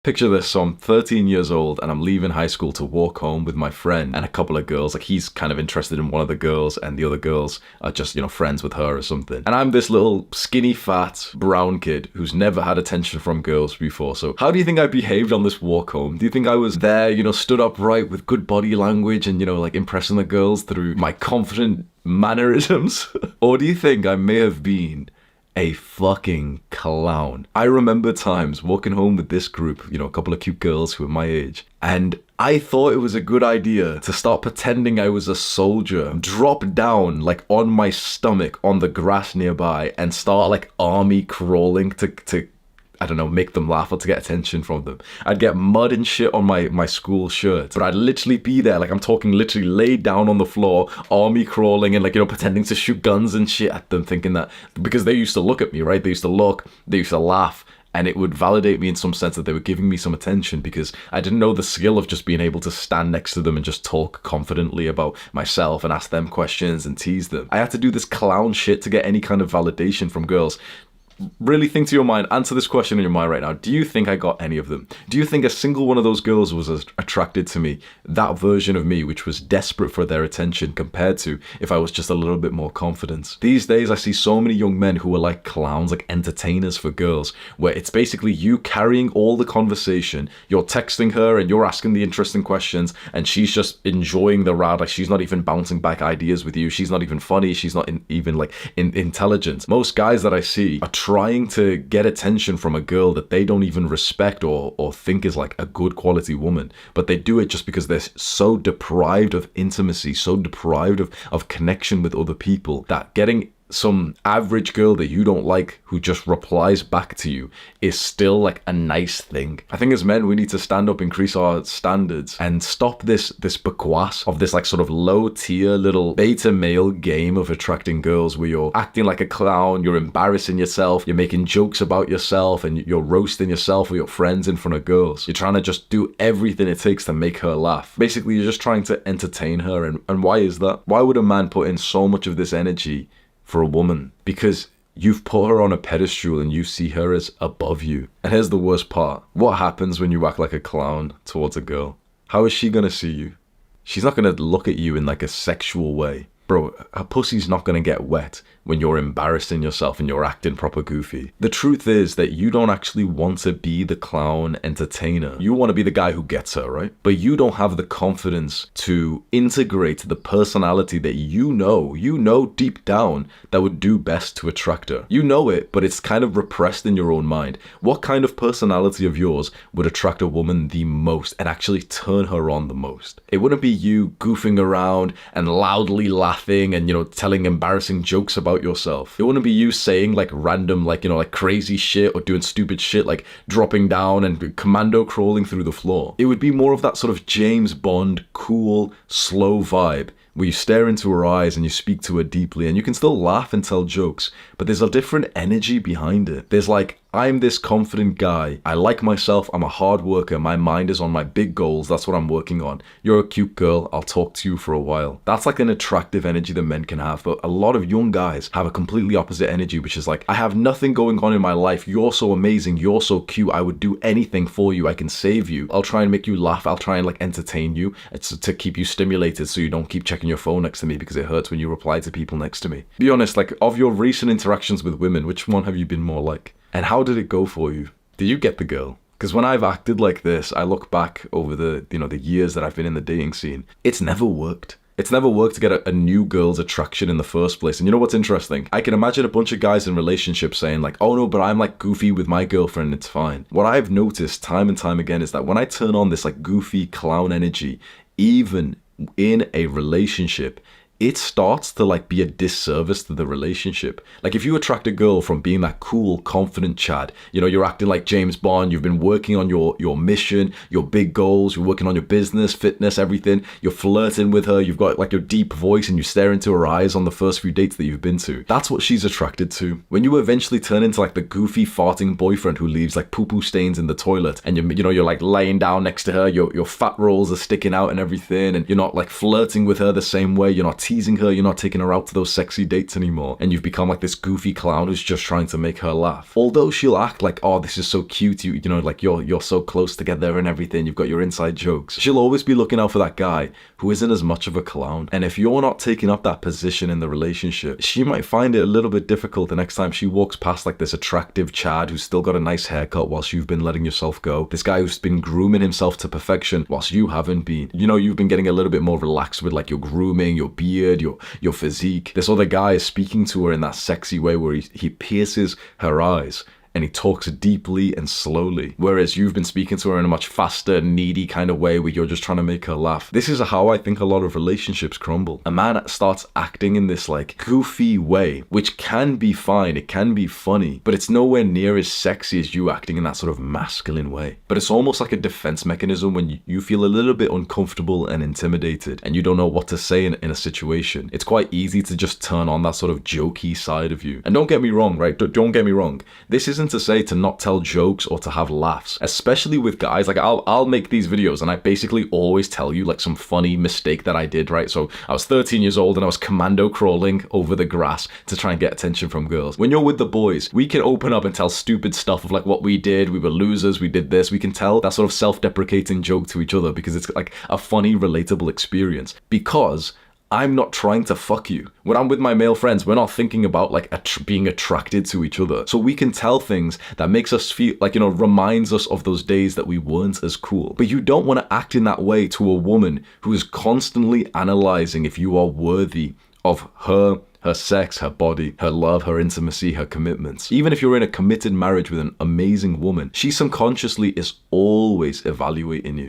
Picture this, so I'm 13 years old and I'm leaving high school to walk home with my friend and a couple of girls. Like, he's kind of interested in one of the girls and the other girls are just, friends with her or something. And I'm this little skinny, fat, brown kid who's never had attention from girls before. So how do you think I behaved on this walk home? Do you think I was there, stood upright with good body language and, like impressing the girls through my confident mannerisms? Or do you think I may have been a fucking clown? I remember times walking home with this group, a couple of cute girls who were my age, and I thought it was a good idea to start pretending I was a soldier, drop down like on my stomach on the grass nearby and start like army crawling to I don't know, make them laugh or to get attention from them. I'd get mud and shit on my school shirt, but I'd literally be there, like I'm talking literally laid down on the floor, army crawling and pretending to shoot guns and shit at them, thinking that, because they used to look at me, right? They used to look, they used to laugh, and it would validate me in some sense that they were giving me some attention because I didn't know the skill of just being able to stand next to them and just talk confidently about myself and ask them questions and tease them. I had to do this clown shit to get any kind of validation from girls. Really think to your mind, answer this question in your mind right now. Do you think I got any of them? Do you think a single one of those girls was as attracted to me, that version of me, which was desperate for their attention, compared to if I was just a little bit more confident? These days, I see so many young men who are like clowns, like entertainers for girls, where it's basically you carrying all the conversation. You're texting her and you're asking the interesting questions, and she's just enjoying the ride. Like, she's not even bouncing back ideas with you. She's not even funny. She's not even intelligent. Most guys that I see are trying to get attention from a girl that they don't even respect or think is like a good quality woman, but they do it just because they're so deprived of intimacy, so deprived of connection with other people, that getting some average girl that you don't like who just replies back to you is still like a nice thing. I think as men, we need to stand up, increase our standards, and stop this bakwas of this like sort of low tier little beta male game of attracting girls where you're acting like a clown, you're embarrassing yourself, you're making jokes about yourself, and you're roasting yourself or your friends in front of girls. You're trying to just do everything it takes to make her laugh. Basically, you're just trying to entertain her. And why is that? Why would a man put in so much of this energy for a woman? Because you've put her on a pedestal and you see her as above you. And here's the worst part. What happens when you act like a clown towards a girl? How is she gonna see you? She's not gonna look at you in like a sexual way. Bro, her pussy's not gonna get wet when you're embarrassing yourself and you're acting proper goofy. The truth is that you don't actually want to be the clown entertainer. You want to be the guy who gets her, right? But you don't have the confidence to integrate the personality that you know deep down that would do best to attract her. You know it, but it's kind of repressed in your own mind. What kind of personality of yours would attract a woman the most and actually turn her on the most? It wouldn't be you goofing around and loudly laughing and, telling embarrassing jokes about yourself. It wouldn't be you saying like random, like crazy shit or doing stupid shit, like dropping down and commando crawling through the floor. It would be more of that sort of James Bond, cool, slow vibe where you stare into her eyes and you speak to her deeply, and you can still laugh and tell jokes, but there's a different energy behind it. There's like, I'm this confident guy. I like myself. I'm a hard worker. My mind is on my big goals. That's what I'm working on. You're a cute girl. I'll talk to you for a while. That's like an attractive energy that men can have. But a lot of young guys have a completely opposite energy, which is like, I have nothing going on in my life. You're so amazing. You're so cute. I would do anything for you. I can save you. I'll try and make you laugh. I'll try and like entertain you. It's to keep you stimulated so you don't keep checking your phone next to me because it hurts when you reply to people next to me. Be honest, like of your recent interactions with women, which one have you been more like? And how did it go for you? Did you get the girl? Because when I've acted like this, I look back over the years that I've been in the dating scene, it's never worked. It's never worked to get a new girl's attraction in the first place. And you know what's interesting? I can imagine a bunch of guys in relationships saying like, oh no, but I'm like goofy with my girlfriend, it's fine. What I've noticed time and time again is that when I turn on this like goofy clown energy, even in a relationship, it starts to like be a disservice to the relationship. Like if you attract a girl from being that cool, confident Chad, you're acting like James Bond, you've been working on your mission, your big goals, you're working on your business, fitness, everything, you're flirting with her, you've got like your deep voice and you stare into her eyes on the first few dates that you've been to. That's what she's attracted to. When you eventually turn into like the goofy farting boyfriend who leaves like poo-poo stains in the toilet and you're like laying down next to her, your fat rolls are sticking out and everything, and you're not like flirting with her the same way, you're not teasing her, you're not taking her out to those sexy dates anymore, and you've become like this goofy clown who's just trying to make her laugh. Although she'll act like, oh, this is so cute, you know, like you're so close together and everything, you've got your inside jokes. She'll always be looking out for that guy who isn't as much of a clown. And if you're not taking up that position in the relationship, she might find it a little bit difficult the next time she walks past like this attractive Chad who's still got a nice haircut whilst you've been letting yourself go. This guy who's been grooming himself to perfection whilst you haven't been. You know, you've been getting a little bit more relaxed with like your grooming, your beard, your physique. This other guy is speaking to her in that sexy way where he pierces her eyes and he talks deeply and slowly, whereas you've been speaking to her in a much faster, needy kind of way where you're just trying to make her laugh. This is how I think a lot of relationships crumble. A man starts acting in this like goofy way, which can be fine, it can be funny, but it's nowhere near as sexy as you acting in that sort of masculine way. But it's almost like a defense mechanism when you feel a little bit uncomfortable and intimidated and you don't know what to say in a situation. It's quite easy to just turn on that sort of jokey side of you. And don't get me wrong, right? Don't get me wrong. This isn't to say to not tell jokes or to have laughs, especially with guys. Like I'll make these videos and I basically always tell you like some funny mistake that I did, right? So I was 13 years old and I was commando crawling over the grass to try and get attention from girls. When you're with the boys, we can open up and tell stupid stuff of like what we did, we were losers, we did this. We can tell that sort of self-deprecating joke to each other because it's like a funny, relatable experience. Because I'm not trying to fuck you. When I'm with my male friends, we're not thinking about like being attracted to each other. So we can tell things that makes us feel like, you know, reminds us of those days that we weren't as cool. But you don't want to act in that way to a woman who is constantly analyzing if you are worthy of her sex, her body, her love, her intimacy, her commitments. Even if you're in a committed marriage with an amazing woman, she subconsciously is always evaluating you.